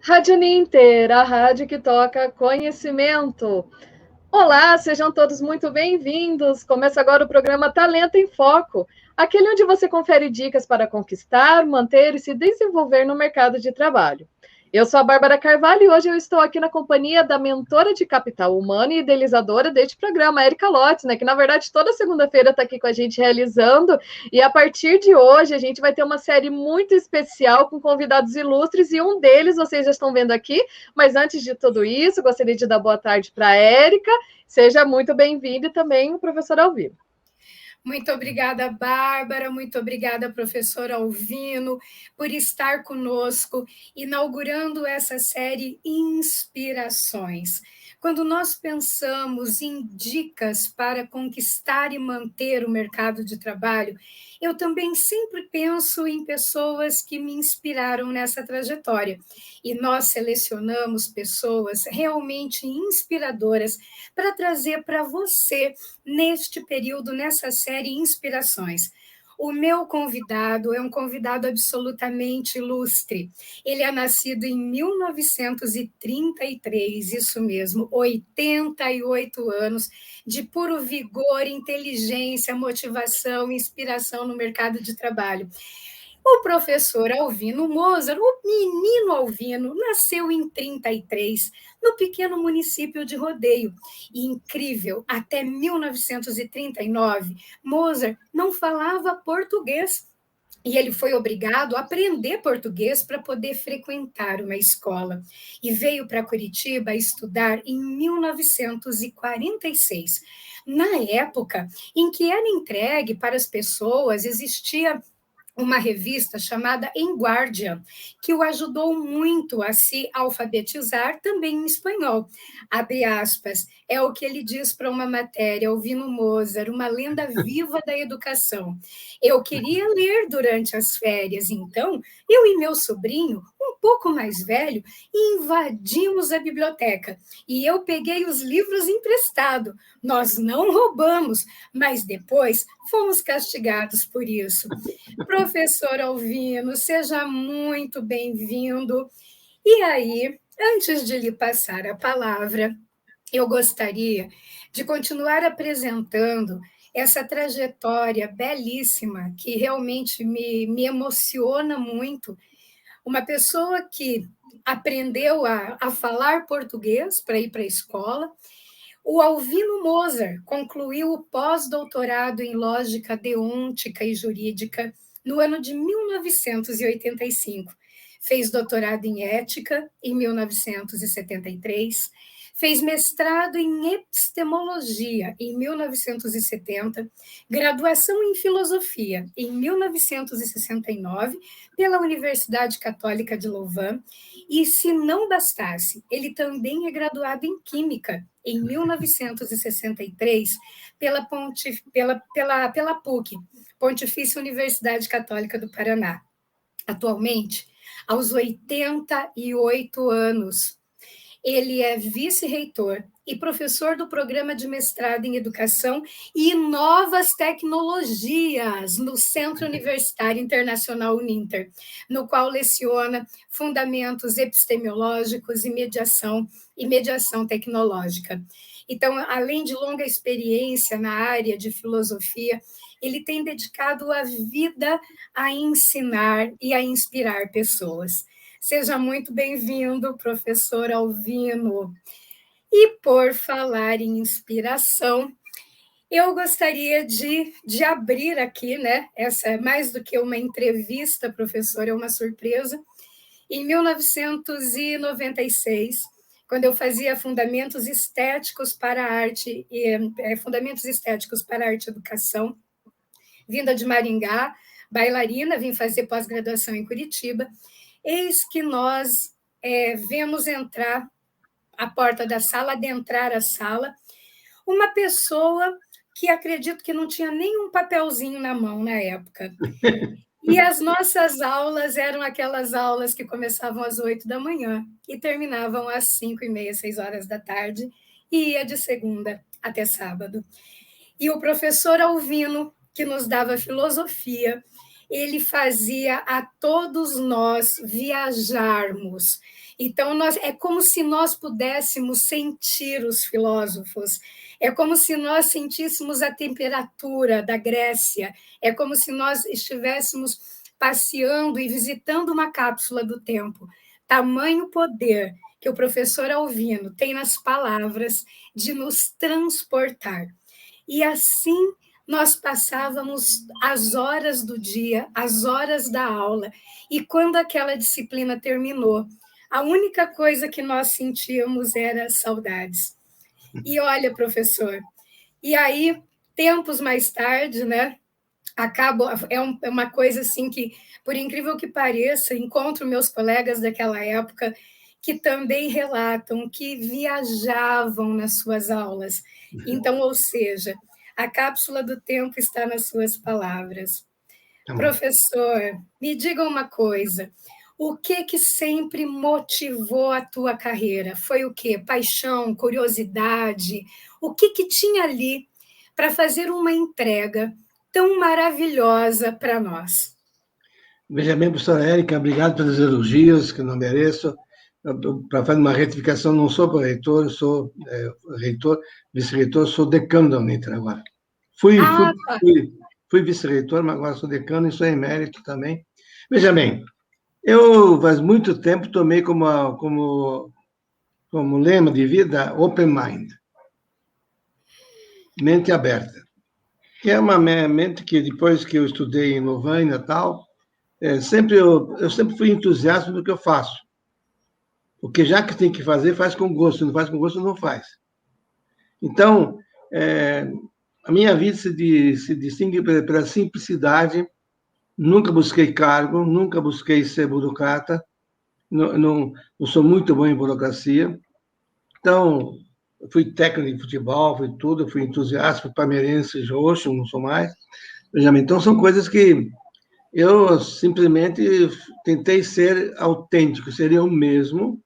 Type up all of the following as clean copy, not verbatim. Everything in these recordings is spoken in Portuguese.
Rádio Ninter, a rádio que toca conhecimento. Olá, sejam todos muito bem-vindos. Começa agora o programa Talento em Foco, aquele onde você confere dicas para conquistar, manter e se desenvolver no mercado de trabalho. Eu sou a Bárbara Carvalho e hoje eu estou aqui na companhia da mentora de capital humano e idealizadora deste programa, Erika Lotz, né, que na verdade toda segunda-feira está aqui com a gente realizando, e a partir de hoje a gente vai ter uma série muito especial com convidados ilustres e um deles vocês já estão vendo aqui, mas antes de tudo isso, gostaria de dar boa tarde para a Erika. Seja muito bem-vindo e também o professor Alvino. Muito obrigada, Bárbara, muito obrigada, professor Alvino, por estar conosco, inaugurando essa série Inspirações. Quando nós pensamos em dicas para conquistar e manter o mercado de trabalho, eu também sempre penso em pessoas que me inspiraram nessa trajetória. E nós selecionamos pessoas realmente inspiradoras para trazer para você neste período, nessa série Inspirações. O meu convidado é um convidado absolutamente ilustre. Ele é nascido em 1933, isso mesmo, 88 anos, de puro vigor, inteligência, motivação, inspiração no mercado de trabalho. O professor Alvino Mozart, o menino Alvino, nasceu em 33, no pequeno município de Rodeio. E incrível, até 1939, Mozart não falava português. E ele foi obrigado a aprender português para poder frequentar uma escola. E veio para Curitiba estudar em 1946. Na época em que era entregue para as pessoas, existia uma revista chamada Em Guardian, que o ajudou muito a se alfabetizar também em espanhol. Abre aspas, é o que ele diz para uma matéria, Alvino Mozart, uma lenda viva da educação. Eu queria ler durante as férias, então, eu e meu sobrinho, um pouco mais velho, invadimos a biblioteca e eu peguei os livros emprestados. Nós não roubamos, mas depois fomos castigados por isso. Professor Alvino, seja muito bem-vindo. E aí, antes de lhe passar a palavra, eu gostaria de continuar apresentando essa trajetória belíssima que realmente me emociona muito. Uma pessoa que aprendeu a falar português para ir para a escola. O Alvino Mozart concluiu o pós-doutorado em lógica deôntica e jurídica no ano de 1985. Fez doutorado em ética em 1973, fez mestrado em epistemologia em 1970, graduação em filosofia em 1969 pela Universidade Católica de Louvain, e se não bastasse, ele também é graduado em química em 1963 pela PUC, Pontifícia Universidade Católica do Paraná. Atualmente, aos 88 anos, ele é vice-reitor e professor do programa de mestrado em Educação e Novas Tecnologias no Centro Universitário Internacional Uninter, no qual leciona fundamentos epistemológicos e mediação tecnológica. Então, além de longa experiência na área de filosofia, ele tem dedicado a vida a ensinar e a inspirar pessoas. Seja muito bem-vindo, professor Alvino. E por falar em inspiração, eu gostaria de abrir aqui, né? Essa é mais do que uma entrevista, professor, é uma surpresa. Em 1996, quando eu fazia fundamentos estéticos para a arte fundamentos estéticos para a arte e educação, vinda de Maringá, bailarina, vim fazer pós-graduação em Curitiba. Eis que nós vemos entrar a porta da sala, adentrar a sala, uma pessoa que acredito que não tinha nenhum papelzinho na mão na época. E as nossas aulas eram aquelas aulas que começavam às 8 da manhã e terminavam às 5h30, 6 horas da tarde, e ia de segunda até sábado. E o professor Alvino, que nos dava filosofia, ele fazia a todos nós viajarmos. Então, é como se nós pudéssemos sentir os filósofos, é como se nós sentíssemos a temperatura da Grécia, é como se nós estivéssemos passeando e visitando uma cápsula do tempo. Tamanho poder que o professor Alvino tem nas palavras de nos transportar. E assim nós passávamos as horas do dia, as horas da aula, e quando aquela disciplina terminou, a única coisa que nós sentíamos era saudades. E olha, professor, e aí, tempos mais tarde, né, é uma coisa assim que, por incrível que pareça, encontro meus colegas daquela época que também relatam que viajavam nas suas aulas. Então, ou seja, a cápsula do tempo está nas suas palavras. Professor, me diga uma coisa. O que sempre motivou a tua carreira? Foi o quê? Paixão, curiosidade? O que tinha ali para fazer uma entrega tão maravilhosa para nós? Veja bem, professora Érica, obrigado pelos elogios, que eu não mereço. Para fazer uma retificação, não sou reitor, sou reitor, vice-reitor, sou decano da Uninter agora. Fui vice-reitor, mas agora sou decano e sou emérito também. Veja bem, eu faz muito tempo tomei como lema de vida open mind, mente aberta, que é uma mente que depois que eu estudei em Louvain e tal, eu sempre fui entusiasta do que eu faço. Porque já que tem que fazer, faz com gosto. Se não faz com gosto, não faz. Então, a minha vida se distingue pela simplicidade. Nunca busquei cargo, nunca busquei ser burocrata. Não sou muito bom em burocracia. Então, eu fui técnico de futebol, fui tudo, fui entusiasta, fui palmeirense roxo, não sou mais. Então, são coisas que eu simplesmente tentei ser autêntico, seria o mesmo,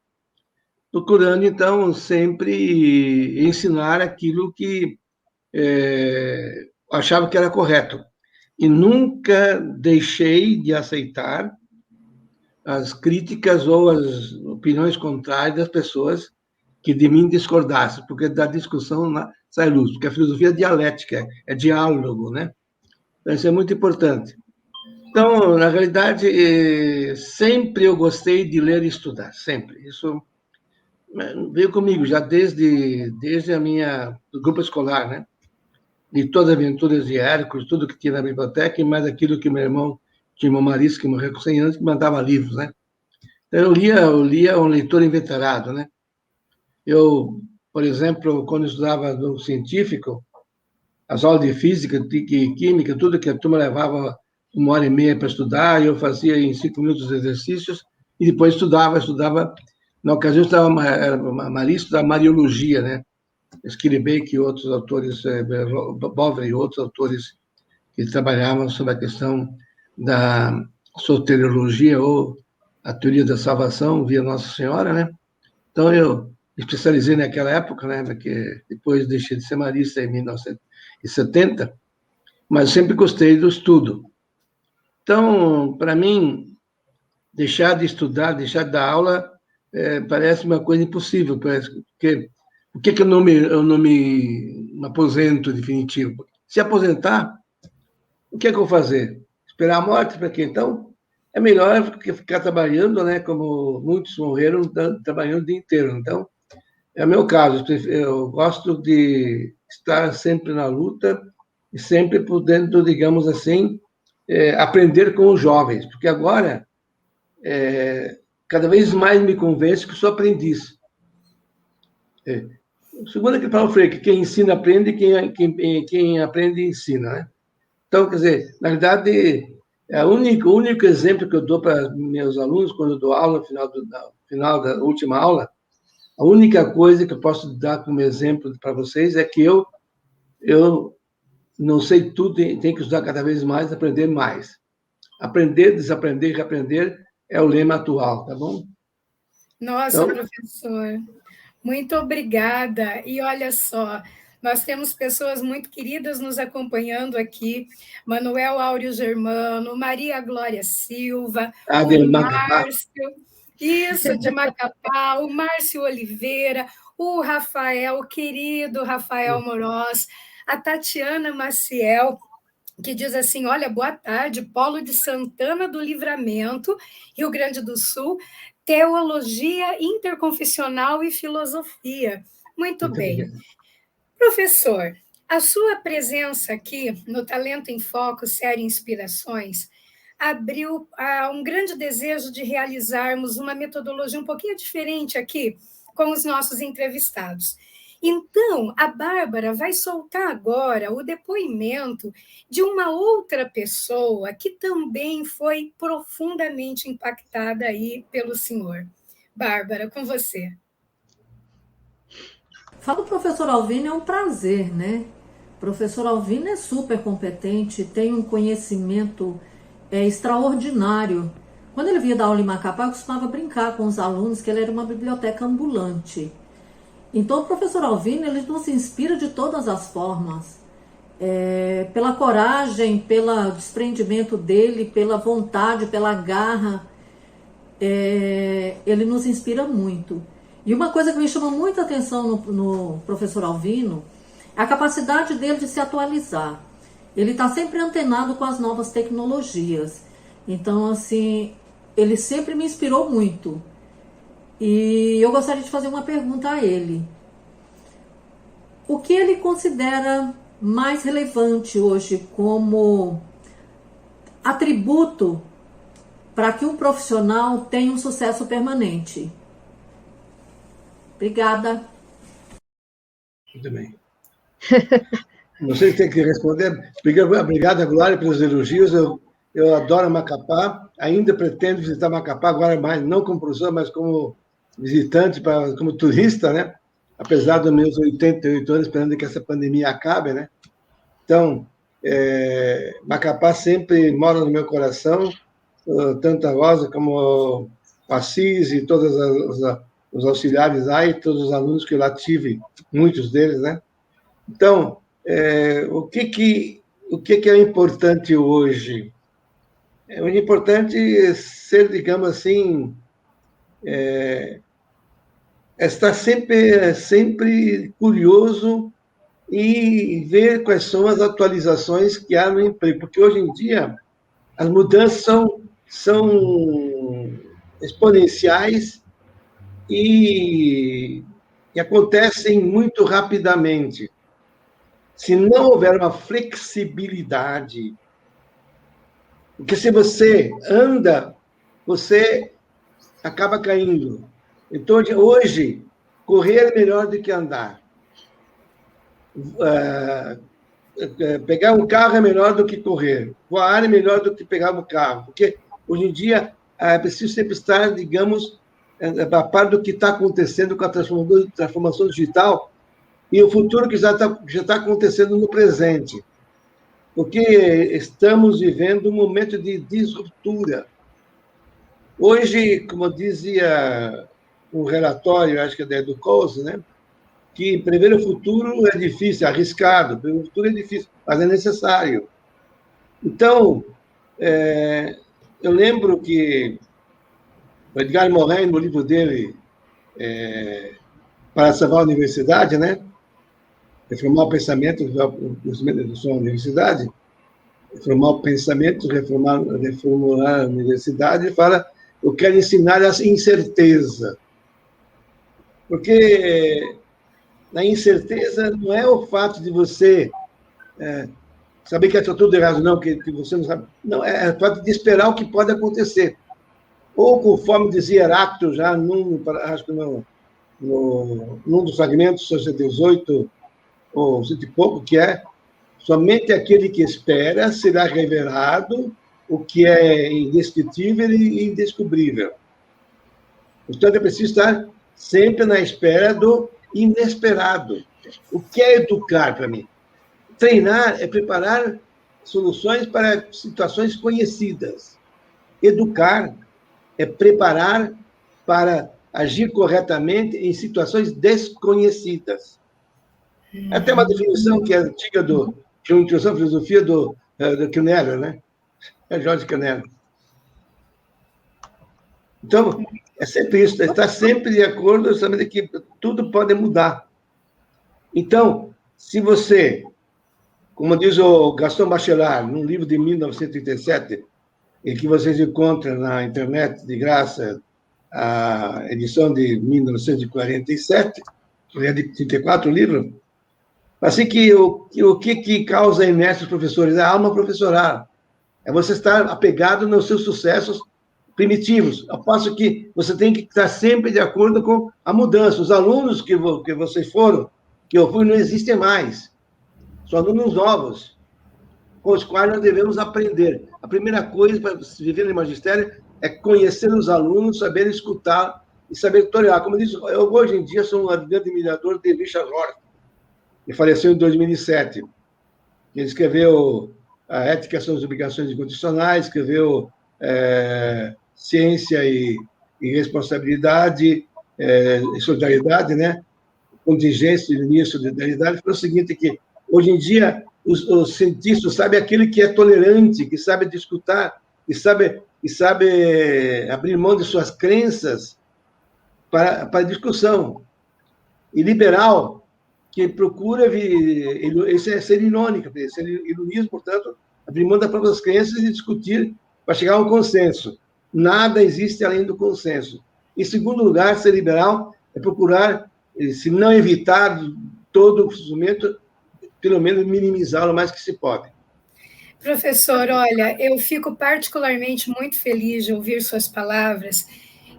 procurando, então, sempre ensinar aquilo que achava que era correto. E nunca deixei de aceitar as críticas ou as opiniões contrárias das pessoas que de mim discordassem, porque da discussão sai luz, porque a filosofia é dialética, é diálogo, né? Então, isso é muito importante. Então, na realidade, sempre eu gostei de ler e estudar, sempre. Isso veio comigo já desde a minha do grupo escolar, né? De todas as aventuras de Hércules, tudo que tinha na biblioteca, e mais aquilo que meu irmão tinha, uma Marisa, que morreu com 100 anos, que mandava livros, né? Então, eu lia um leitor inveterado, né? Eu, por exemplo, quando estudava no científico, as aulas de física, de química, tudo que a turma levava 1h30 para estudar, eu fazia em 5 minutos os exercícios, e depois estudava. Na ocasião, eu estudava Marisa, estudava Mariologia, né? Skiribeck e outros autores, Boveri e outros autores que trabalhavam sobre a questão da soteriologia ou a teoria da salvação via Nossa Senhora, né? Então, eu especializei naquela época, né? Porque depois deixei de ser marista em 1970, mas sempre gostei do estudo. Então, para mim, deixar de estudar, deixar de dar aula, parece uma coisa impossível, porque por que eu não me aposento definitivo? Se aposentar, o que é que eu vou fazer? Esperar a morte para quê? Então, é melhor ficar trabalhando, né? Como muitos morreram trabalhando o dia inteiro. Então, é o meu caso. Eu gosto de estar sempre na luta e sempre podendo, digamos assim, aprender com os jovens, porque agora cada vez mais me convence que sou aprendiz. Segundo aquele Paulo Freire, que quem ensina aprende e quem aprende ensina, né? Então, quer dizer, na verdade, o único exemplo que eu dou para meus alunos, quando eu dou aula no final da última aula, a única coisa que eu posso dar como exemplo para vocês é que eu não sei tudo, tenho que estudar cada vez mais, aprender mais. Aprender, desaprender e reaprender é o lema atual, tá bom? Nossa, então, professor, muito obrigada. E olha só, Nós temos pessoas muito queridas nos acompanhando aqui, Manuel Áureo Germano, Maria Glória Silva, o de Macapá. Márcio, isso, de Macapá, o Márcio Oliveira, o Rafael, o querido Rafael Moroz, a Tatiana Maciel, que diz assim, olha, boa tarde, Polo de Santana do Livramento, Rio Grande do Sul, Teologia Interconfessional e Filosofia. Muito bem. Professor, a sua presença aqui no Talento em Foco, série Inspirações, abriu um grande desejo de realizarmos uma metodologia um pouquinho diferente aqui com os nossos entrevistados. Então, a Bárbara vai soltar agora o depoimento de uma outra pessoa que também foi profundamente impactada aí pelo senhor. Bárbara, com você. Fala o professor Alvino, é um prazer, né? O professor Alvino é super competente, tem um conhecimento extraordinário. Quando ele vinha dar aula em Macapá, eu costumava brincar com os alunos que ele era uma biblioteca ambulante. Então, o professor Alvino, ele nos inspira de todas as formas. Pela coragem, pelo desprendimento dele, pela vontade, pela garra. Ele nos inspira muito. E uma coisa que me chama muita atenção no professor Alvino é a capacidade dele de se atualizar. Ele está sempre antenado com as novas tecnologias. Então, assim, ele sempre me inspirou muito. E eu gostaria de fazer uma pergunta a ele. O que ele considera mais relevante hoje como atributo para que um profissional tenha um sucesso permanente? Obrigada. Muito bem. Não sei se tem que responder. Obrigado, Glória, pelos elogios. Eu adoro Macapá. Ainda pretendo visitar Macapá, agora mais, não como professor, mas como visitante, como turista, né? Apesar dos meus 88 anos, esperando que essa pandemia acabe, né? Então, Macapá sempre mora no meu coração, tanto a Rosa como o Assis e todos os auxiliares lá e todos os alunos que eu lá tive, muitos deles, né? Então, o que é importante hoje? O importante é ser, digamos assim, estar sempre curioso e ver quais são as atualizações que há no emprego, porque hoje em dia as mudanças são exponenciais e acontecem muito rapidamente. Se não houver uma flexibilidade, porque se você anda, você acaba caindo. Então, hoje, correr é melhor do que andar. Pegar um carro é melhor do que correr. Voar é melhor do que pegar um carro. Porque, hoje em dia, é preciso sempre estar, digamos, a par do que está acontecendo com a transformação digital e o futuro que já está acontecendo no presente. Porque estamos vivendo um momento de disruptura. Hoje, como dizia um relatório, acho que é da Educause, né, que prever o futuro é difícil, é arriscado, prever o futuro é difícil, mas é necessário. Então, eu lembro que o Edgar Morin, no livro dele, Para Salvar a Universidade, né, reformar o pensamento, da sua universidade, reformar o pensamento, reformular a universidade, ele fala, eu quero ensinar a incerteza. Porque na incerteza não é o fato de você saber que está tudo errado, não, que você não sabe. Não, é o fato de esperar o que pode acontecer. Ou, conforme dizia Heráclito, já acho que num dos fragmentos, 18 ou 100 e pouco, que é somente aquele que espera será revelado o que é indescritível e indescobrível. Portanto, é preciso estar sempre na espera do inesperado. O que é educar para mim? Treinar é preparar soluções para situações conhecidas. Educar é preparar para agir corretamente em situações desconhecidas. Até uma definição que é antiga de uma introdução à filosofia do Kneller, né? É Jorge Kneller. Então, é sempre isso, estar sempre de acordo, sabendo que tudo pode mudar. Então, se você, como diz o Gaston Bachelard, num livro de 1937, em que vocês encontram na internet de graça a edição de 1947, que é de 34 livros, assim que o que causa inércia aos professores? É a alma professoral. É você estar apegado nos seus sucessos primitivos, ao passo que você tem que estar sempre de acordo com a mudança. Os alunos que vocês foram, que eu fui, não existem mais. São alunos novos, com os quais nós devemos aprender. A primeira coisa para viver no magistério é conhecer os alunos, saber escutar e saber tolerar. Como eu disse, eu hoje em dia sou um grande admirador de Richard Rohr, que faleceu em 2007. Ele escreveu A Ética sobre as Obrigações Incondicionais, escreveu Ciência e Responsabilidade, e Solidariedade, né? Contingência, início, solidariedade. Foi o seguinte, que hoje em dia os cientistas sabem aquele que é tolerante, que sabe discutir, que sabe abrir mão de suas crenças para discussão. E liberal, que procura isso é ser irônico, ser ironismo, portanto, abrir mão das próprias crenças e discutir para chegar a um consenso. Nada existe além do consenso. Em segundo lugar, ser liberal é procurar, se não evitar todo o sofrimento, pelo menos minimizá-lo o mais que se pode. Professor, olha, eu fico particularmente muito feliz de ouvir suas palavras.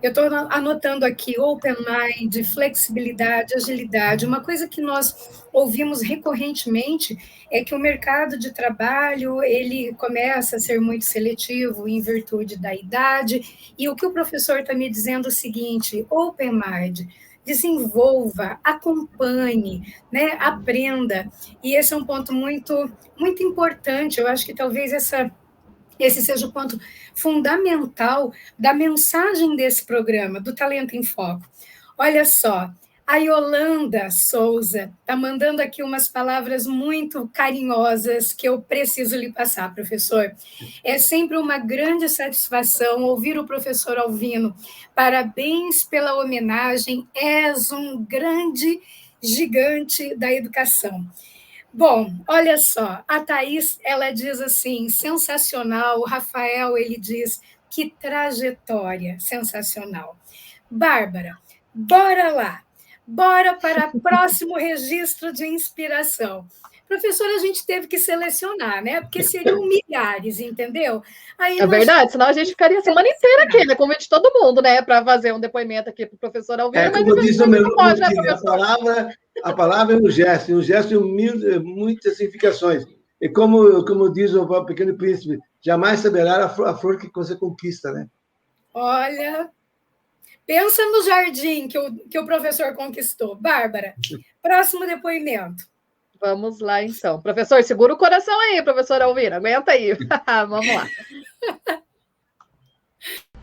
Eu estou anotando aqui open mind, flexibilidade, agilidade. Uma coisa que nós ouvimos recorrentemente é que o mercado de trabalho ele começa a ser muito seletivo em virtude da idade. E o que o professor está me dizendo é o seguinte: open mind, desenvolva, acompanhe, né? Aprenda. E esse é um ponto muito, muito importante. Eu acho que talvez esse seja o ponto fundamental da mensagem desse programa, do Talento em Foco. Olha só, a Yolanda Souza está mandando aqui umas palavras muito carinhosas que eu preciso lhe passar, professor. É sempre uma grande satisfação ouvir o professor Alvino. Parabéns pela homenagem, és um grande gigante da educação. Bom, olha só, a Thaís, ela diz assim, sensacional, o Rafael, ele diz, que trajetória, sensacional. Bárbara, bora lá, bora para o próximo registro de inspiração. Professora, a gente teve que selecionar, né? Porque seriam milhares, entendeu? Aí verdade, senão a gente ficaria a semana inteira aqui, né? Convite todo mundo, né? Para fazer um depoimento aqui para o professor Alvino. Como diz o meu pode, né, a palavra é um gesto, e um gesto humilde, muitas significações. E como diz o Pequeno Príncipe, jamais saberá a flor que você conquista, né? Olha, pensa no jardim que o professor conquistou. Bárbara, próximo depoimento. Vamos lá, então. Professor, segura o coração aí, professor Alvino. Aguenta aí. Vamos lá.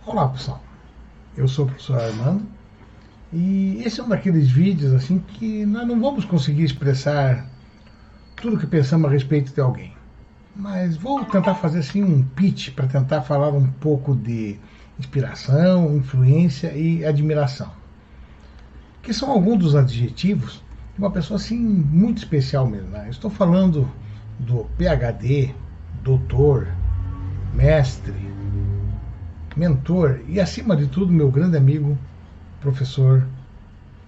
Olá, pessoal. Eu sou o professor Armando. E esse é um daqueles vídeos assim que nós não vamos conseguir expressar tudo o que pensamos a respeito de alguém. Mas vou tentar fazer assim um pitch para tentar falar um pouco de inspiração, influência e admiração. Que são alguns dos adjetivos de uma pessoa assim muito especial mesmo, né? Eu estou falando do PhD, doutor, mestre, mentor e, acima de tudo, meu grande amigo, professor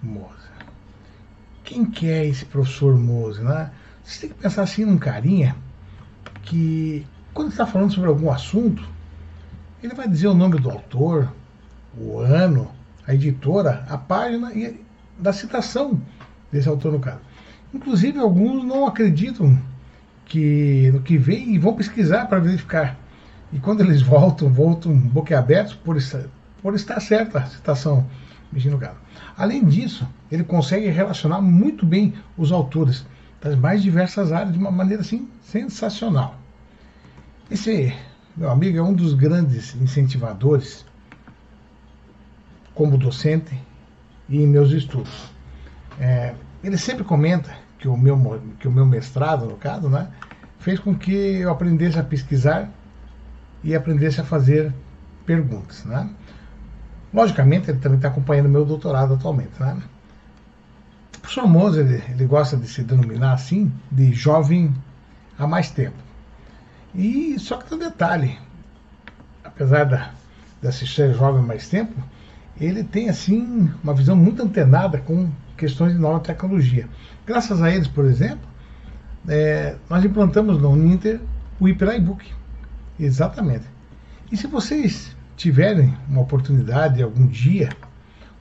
Moser. Quem que é esse professor Moser, né? Você tem que pensar assim num carinha que, quando está falando sobre algum assunto, ele vai dizer o nome do autor, o ano, a editora, a página e da citação desse autor no caso. Inclusive, alguns não acreditam no que vem e vão pesquisar para verificar. E quando eles voltam boquiabertos por estar certa a citação, no caso. Além disso, ele consegue relacionar muito bem os autores das mais diversas áreas de uma maneira assim sensacional. Esse meu amigo é um dos grandes incentivadores como docente e em meus estudos. Ele sempre comenta que o meu mestrado, no caso, né, fez com que eu aprendesse a pesquisar e aprendesse a fazer perguntas, né? Logicamente, ele também está acompanhando meu doutorado atualmente, né? O professor Moser, ele gosta de se denominar assim, de jovem há mais tempo. E só que tem um detalhe, apesar de ser jovem há mais tempo, ele tem assim uma visão muito antenada com questões de nova tecnologia. Graças a eles, por exemplo, nós implantamos no Uninter o HyperIBook. Exatamente. E se vocês tiverem uma oportunidade algum dia,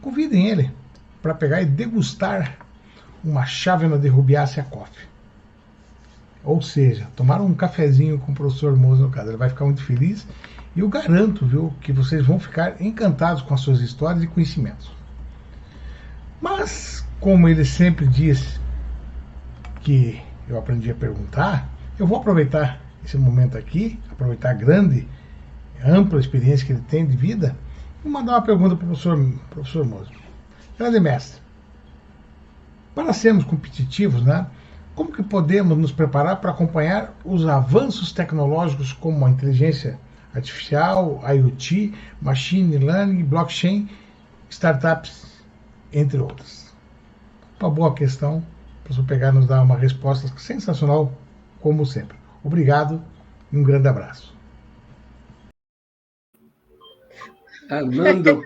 convidem ele para pegar e degustar uma chávena de Rubiácea Coffee. Ou seja, tomar um cafezinho com o professor Moser, no caso. Ele vai ficar muito feliz e eu garanto, viu, que vocês vão ficar encantados com as suas histórias e conhecimentos. Mas, como ele sempre diz que eu aprendi a perguntar, eu vou aproveitar esse momento aqui, aproveitar a grande, ampla experiência que ele tem de vida, e mandar uma pergunta para o professor Moser. Grande mestre, para sermos competitivos, né, como que podemos nos preparar para acompanhar os avanços tecnológicos como a inteligência artificial, IoT, machine learning, blockchain, startups, entre outras? Uma boa questão, para o professor pegar e nos dar uma resposta sensacional, como sempre. Obrigado e um grande abraço. Armando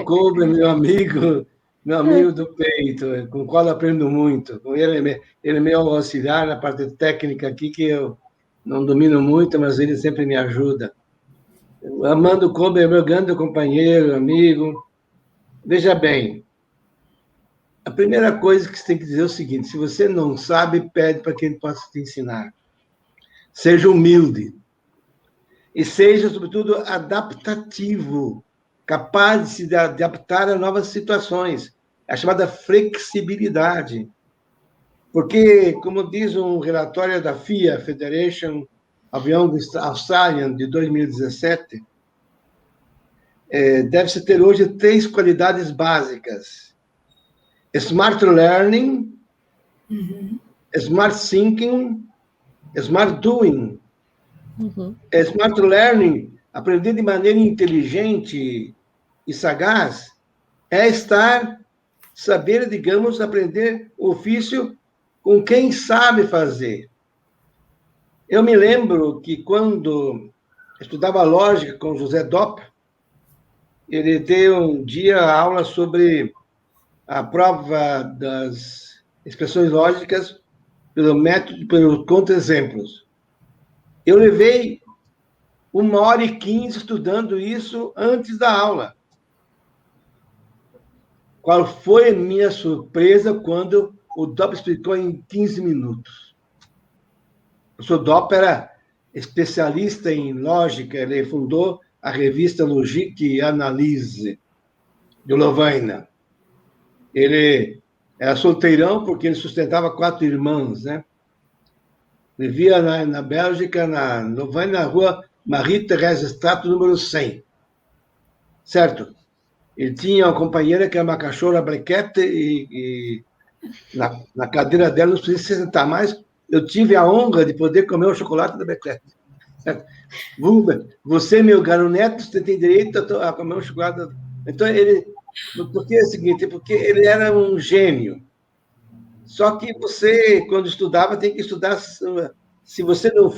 Kober, meu amigo do peito, com o qual eu aprendo muito. Com ele é meu auxiliar na parte técnica aqui, que eu não domino muito, mas ele sempre me ajuda. O Armando Kober é meu grande companheiro, amigo. Veja bem, a primeira coisa que você tem que dizer é o seguinte: se você não sabe, pede para quem possa te ensinar. Seja humilde. E seja, sobretudo, adaptativo, capaz de se adaptar a novas situações, a chamada flexibilidade. Porque, como diz um relatório da FIA, Federation of Young Australians, de 2017, deve-se ter hoje 3 qualidades básicas: smart learning, smart thinking, smart doing. Smart learning, aprender de maneira inteligente e sagaz, é saber, digamos, aprender o ofício com quem sabe fazer. Eu me lembro que quando estudava lógica com José Dopp, ele deu um dia aula sobre a prova das expressões lógicas pelo método, pelos contra-exemplos. Eu levei 1h15 estudando isso antes da aula. Qual foi a minha surpresa quando o Dopp explicou em 15 minutos? O professor Dopp era especialista em lógica, ele fundou a revista Logique e Analyse, de Louvain. Ele era solteirão porque ele sustentava 4 irmãs, né? Vivia na Bélgica, na Louvain, na rua Marie-Thérèse Strato, número 100. Certo? Ele tinha uma companheira que era uma cachorra Briquette e na cadeira dela não precisava se sentar mais. Eu tive a honra de poder comer o chocolate da Briquette. Você, meu caro neto, você tem direito a comer um chocolate. Então, porque é o seguinte, porque ele era um gênio. Só que você, quando estudava, tem que estudar. Se você não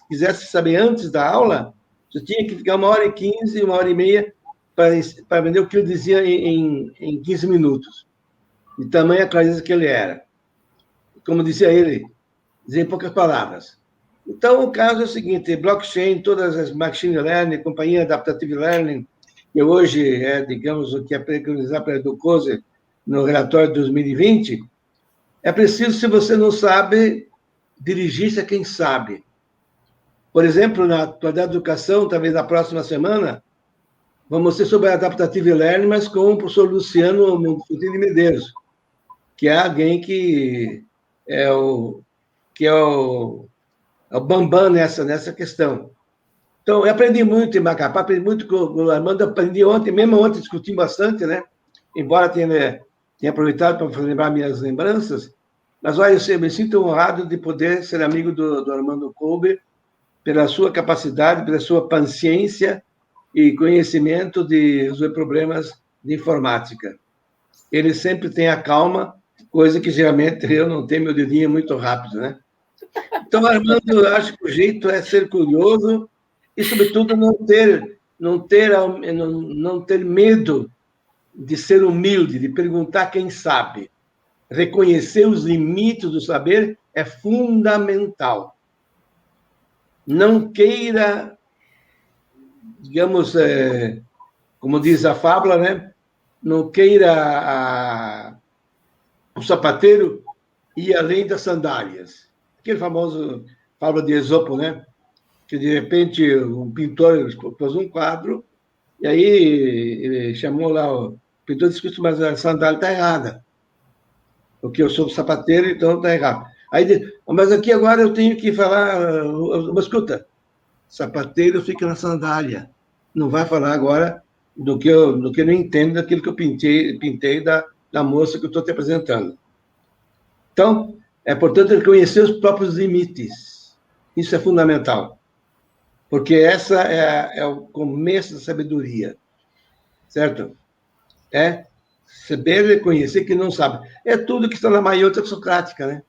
quisesse saber antes da aula, você tinha que ficar 1h15, 1h30 para aprender o que ele dizia em 15 minutos. De tamanha clareza que ele era. Como dizia ele, dizia em poucas palavras. Então, o caso é o seguinte: blockchain, todas as machine learning, companhia adaptative learning, que hoje é, digamos, o que é preconizado para a Educose no relatório de 2020, é preciso, se você não sabe, dirigir-se a quem sabe. Por exemplo, na atualidade da educação, talvez na próxima semana, vamos ser sobre adaptative learning, mas com o professor Luciano de Medeiros, que é alguém que é o bambam nessa questão. Então, eu aprendi muito em Macapá, aprendi muito com o Armando, aprendi mesmo ontem discutimos bastante, né? Embora tenha aproveitado para lembrar minhas lembranças, Mas, olha, eu me sinto honrado de poder ser amigo do Armando Kolbe, pela sua capacidade, pela sua paciência e conhecimento de resolver problemas de informática. Ele sempre tem a calma, coisa que geralmente eu não tenho, meu dedinho é muito rápido, né? Então, Armando, eu acho que o jeito é ser curioso e, sobretudo, não ter medo de ser humilde, de perguntar quem sabe. Reconhecer os limites do saber é fundamental. Não queira, digamos, como diz a fábula, né? Não queira o sapateiro ir além das sandálias. Aquele famoso fábula de Esopo, né? Que, de repente, um pintor pôs um quadro e aí ele chamou lá o pintor e disse, mas a sandália está errada. Porque eu sou sapateiro, então está errado. Aí, mas aqui agora eu tenho que falar, mas escuta, sapateiro fica na sandália. Não vai falar agora do que eu não entendo daquilo que eu pintei da moça que eu estou te apresentando. Então, é importante reconhecer os próprios limites. Isso é fundamental. Porque essa é o começo da sabedoria. Certo? É saber reconhecer que não sabe. É tudo que está na maiota socrática, né?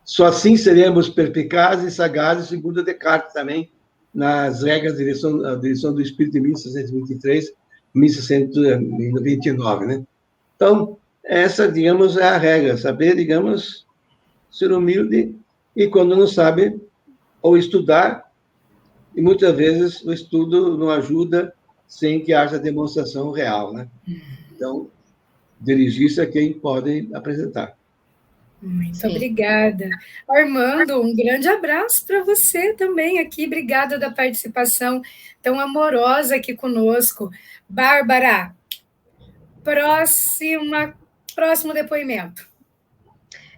Só assim seremos perspicazes e sagazes, segundo Descartes também, nas regras da direção do Espírito de 1623, 1629, né? Então, essa, digamos, é a regra, saber, digamos, ser humilde e, quando não sabe, ou estudar, e muitas vezes o estudo não ajuda sem que haja demonstração real, né? Então, dirigir-se a quem pode apresentar. Muito obrigada. Armando, um grande abraço para você também aqui. Obrigada da participação tão amorosa aqui conosco. Bárbara, próximo depoimento.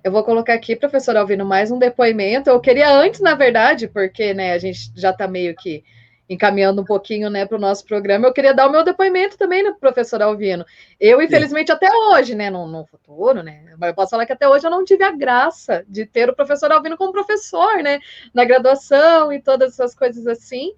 Eu vou colocar aqui, professor Alvino, mais um depoimento. Eu queria antes, na verdade, porque né, a gente já está meio que encaminhando um pouquinho, né, para o nosso programa, eu queria dar o meu depoimento também, né, professor Alvino. Eu, infelizmente, até hoje, né, no futuro, né, mas eu posso falar que até hoje eu não tive a graça de ter o professor Alvino como professor, né, na graduação e todas essas coisas assim.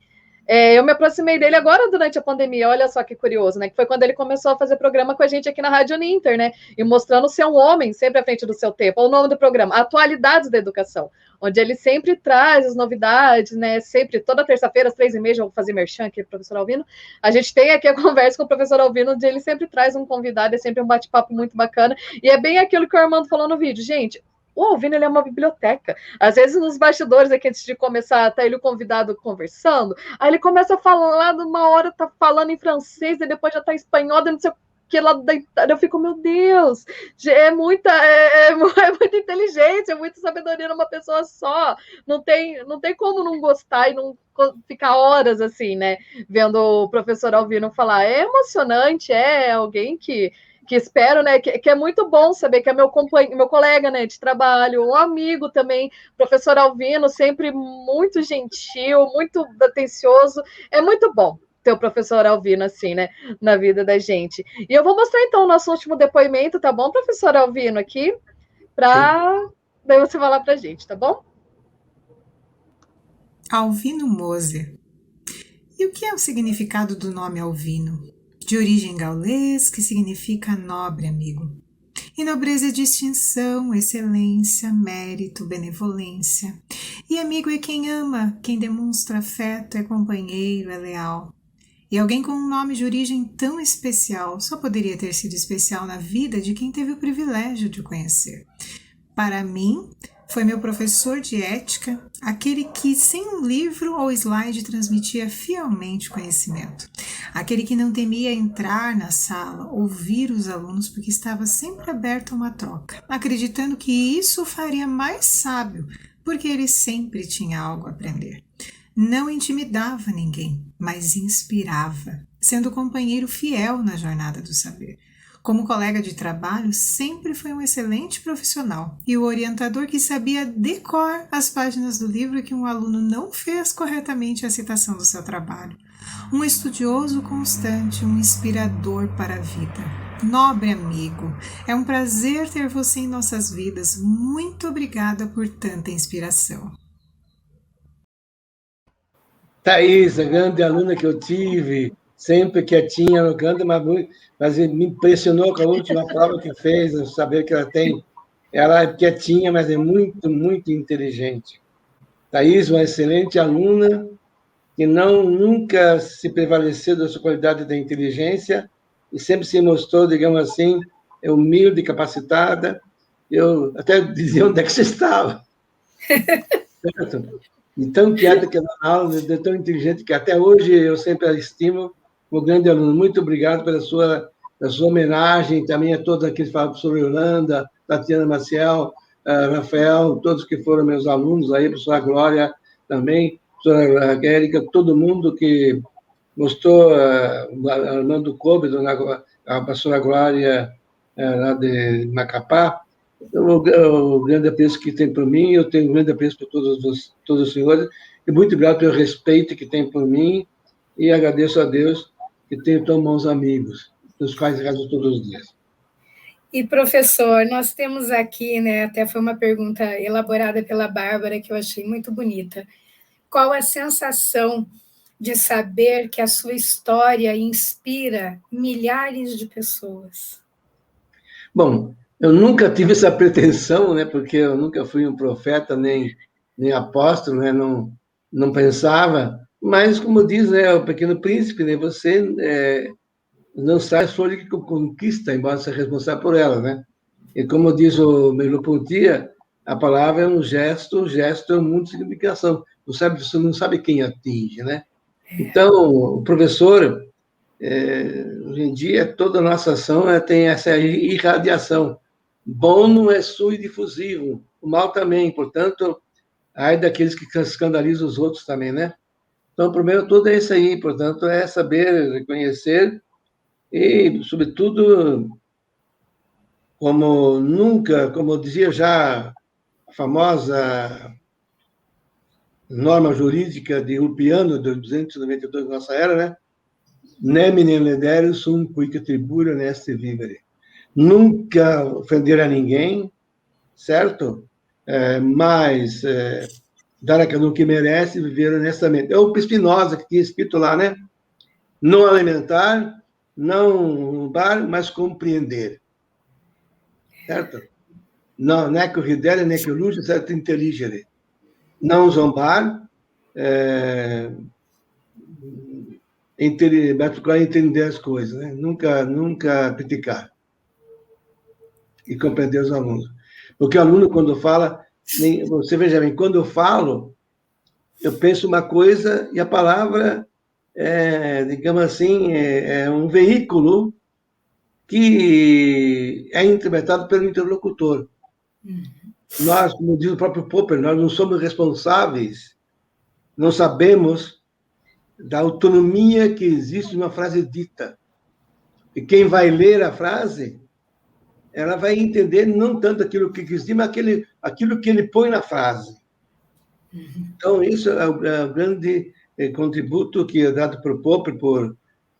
Eu me aproximei dele agora durante a pandemia, olha só que curioso, né? Que foi quando ele começou a fazer programa com a gente aqui na Rádio Uninter, né? E mostrando ser um homem sempre à frente do seu tempo. Olha o nome do programa, Atualidades da Educação, onde ele sempre traz as novidades, né? Sempre, toda terça-feira, às 3h30, eu vou fazer merchan aqui, professor Alvino. A gente tem aqui a conversa com o professor Alvino, onde ele sempre traz um convidado, é sempre um bate-papo muito bacana. E é bem aquilo que o Armando falou no vídeo, gente. O Alvino, ele é uma biblioteca. Às vezes, nos bastidores aqui, antes de começar, tá ele o convidado conversando, aí ele começa a falar, de uma hora tá falando em francês, e depois já tá em espanhol, não sei o que lá da Itália. Eu fico, meu Deus, é muita inteligência, é muita sabedoria numa pessoa só. Não tem como não gostar e não ficar horas assim, né, vendo o professor Alvino falar. É emocionante, é alguém que espero, né, que é muito bom saber que é meu colega, né, de trabalho, um amigo também, professor Alvino, sempre muito gentil, muito atencioso, é muito bom ter o professor Alvino assim, né, na vida da gente. E eu vou mostrar então o nosso último depoimento, tá bom, professor Alvino, aqui, para daí você falar pra gente, tá bom? Alvino Moser. E o que é o significado do nome Alvino? De origem gaulês, que significa nobre amigo. E nobreza é distinção, excelência, mérito, benevolência. E amigo é quem ama, quem demonstra afeto, é companheiro, é leal. E alguém com um nome de origem tão especial só poderia ter sido especial na vida de quem teve o privilégio de o conhecer. Para mim, foi meu professor de ética, aquele que, sem um livro ou slide, transmitia fielmente conhecimento. Aquele que não temia entrar na sala, ouvir os alunos, porque estava sempre aberto a uma troca, acreditando que isso o faria mais sábio, porque ele sempre tinha algo a aprender. Não intimidava ninguém, mas inspirava, sendo companheiro fiel na jornada do saber. Como colega de trabalho, sempre foi um excelente profissional e o orientador que sabia de cor as páginas do livro que um aluno não fez corretamente a citação do seu trabalho. Um estudioso constante, um inspirador para a vida. Nobre amigo, é um prazer ter você em nossas vidas. Muito obrigada por tanta inspiração. Thaís, a grande aluna que eu tive, sempre quietinha no canto, mas me impressionou com a última prova que fez, saber que ela é quietinha, mas é muito, muito inteligente. Thaís, uma excelente aluna, que nunca se prevaleceu da sua qualidade da inteligência e sempre se mostrou, digamos assim, humilde, capacitada. Eu até dizia onde é que você estava. Certo? E tão quieta que é na aula, tão inteligente que até hoje eu sempre a estimo como grande aluno. Muito obrigado pela sua homenagem, também a todos aqueles que falam sobre Yolanda, Tatiana Maciel, Rafael, todos que foram meus alunos aí, a professora Glória também, a professora Érica, todo mundo que gostou, Armando Kobe, a professora Glória, lá de Macapá, o grande apreço que tem por mim, eu tenho um grande apreço por todos os senhores, e muito obrigado pelo respeito que tem por mim, e agradeço a Deus que tenho tão bons amigos, dos quais rezo todos os dias. E, professor, nós temos aqui, né, até foi uma pergunta elaborada pela Bárbara, que eu achei muito bonita. Qual a sensação de saber que a sua história inspira milhares de pessoas? Bom, eu nunca tive essa pretensão, né, porque eu nunca fui um profeta, nem apóstolo, né, não pensava, mas, como diz, né, o Pequeno Príncipe, né, você não sai flor que conquista, embora seja responsável por ela, né? E como diz o Merleau-Ponty, a palavra é um gesto, o gesto é muita significação. Você não sabe quem atinge, né? Então, o professor, hoje em dia, toda a nossa ação tem essa irradiação. Bom não é sui difusivo, o mal também, portanto, ai daqueles que escandalizam os outros também, né? Então, o primeiro tudo é isso aí, portanto, é saber reconhecer e, sobretudo, como nunca, como dizia já a famosa norma jurídica de Ulpiano, de 292 da nossa era, né? Nemine ledere sum quic tribura neste vivere. Nunca ofender a ninguém, certo? Mas dar a cada um que merece viver honestamente. É o Spinoza que tinha escrito lá, né? Não alimentar, não roubar, mas compreender. Certo? Não, neque ridere, neque luce, certo? Inteligere. Não zombar, entender as coisas, né? Nunca criticar. E compreender os alunos. Porque o aluno, quando fala, você veja bem, quando eu falo, eu penso uma coisa e a palavra digamos assim, é um veículo que é interpretado pelo interlocutor. Nós, como diz o próprio Popper, nós não somos responsáveis, não sabemos da autonomia que existe numa frase dita. E quem vai ler a frase, ela vai entender não tanto aquilo que quis dizer, mas aquilo que ele põe na frase. Então, isso é o grande contributo que é dado por Popper,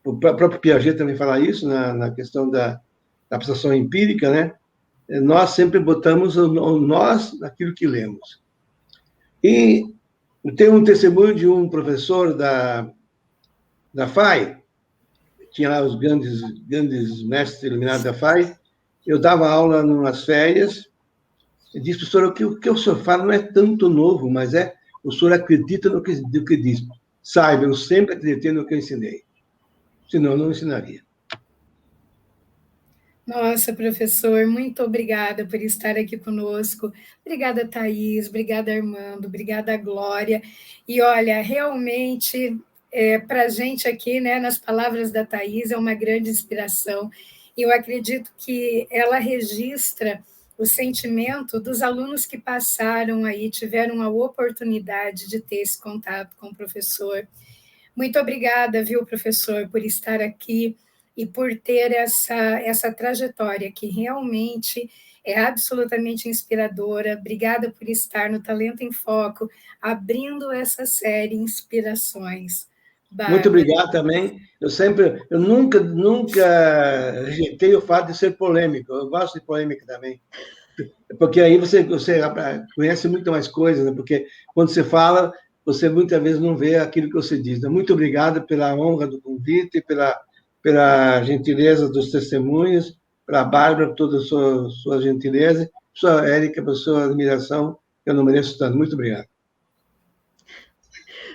o próprio Piaget também fala isso na questão da abstração empírica, né? Nós sempre botamos o nós naquilo que lemos. E tem um testemunho de um professor da FAI, tinha lá os grandes mestres iluminados da FAI, eu dava aula nas férias, e disse, professor, o que o senhor fala não é tanto novo, mas o senhor acredita no que diz. Saiba, eu sempre acreditei no que eu ensinei. Senão, eu não ensinaria. Nossa, professor, muito obrigada por estar aqui conosco. Obrigada, Thaís, obrigada, Armando, obrigada, Glória. E olha, realmente, para a gente aqui, né, nas palavras da Thaís, é uma grande inspiração. E eu acredito que ela registra o sentimento dos alunos que passaram aí, tiveram a oportunidade de ter esse contato com o professor. Muito obrigada, viu, professor, por estar aqui e por ter essa trajetória que realmente é absolutamente inspiradora. Obrigada por estar no Talento em Foco, abrindo essa série Inspirações. Bárbara. Muito obrigado também. Eu nunca rejeitei o fato de ser polêmico. Eu gosto de polêmica também. Porque aí você conhece muito mais coisas, né? Porque quando você fala, você muitas vezes não vê aquilo que você diz. Muito obrigado pela honra do convite, pela gentileza dos testemunhos, para a Bárbara, por toda a sua gentileza, sua Érica, por sua admiração, eu não mereço tanto. Muito obrigado.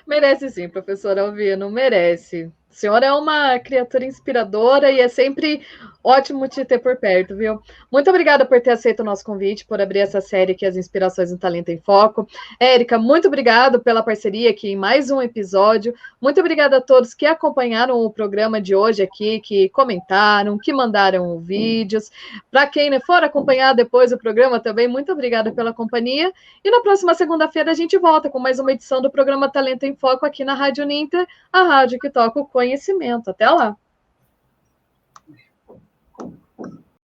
Merece sim, professor Alvino, merece. A senhora é uma criatura inspiradora e é sempre ótimo te ter por perto, viu? Muito obrigada por ter aceito o nosso convite, por abrir essa série aqui, As Inspirações no Talento em Foco. Érica, muito obrigado pela parceria aqui em mais um episódio. Muito obrigada a todos que acompanharam o programa de hoje aqui, que comentaram, que mandaram vídeos. Para quem for acompanhar depois o programa também, muito obrigada pela companhia. E na próxima segunda-feira a gente volta com mais uma edição do programa Talento em Foco aqui na Rádio Ninter, a rádio que toca o conhecimento. Até lá!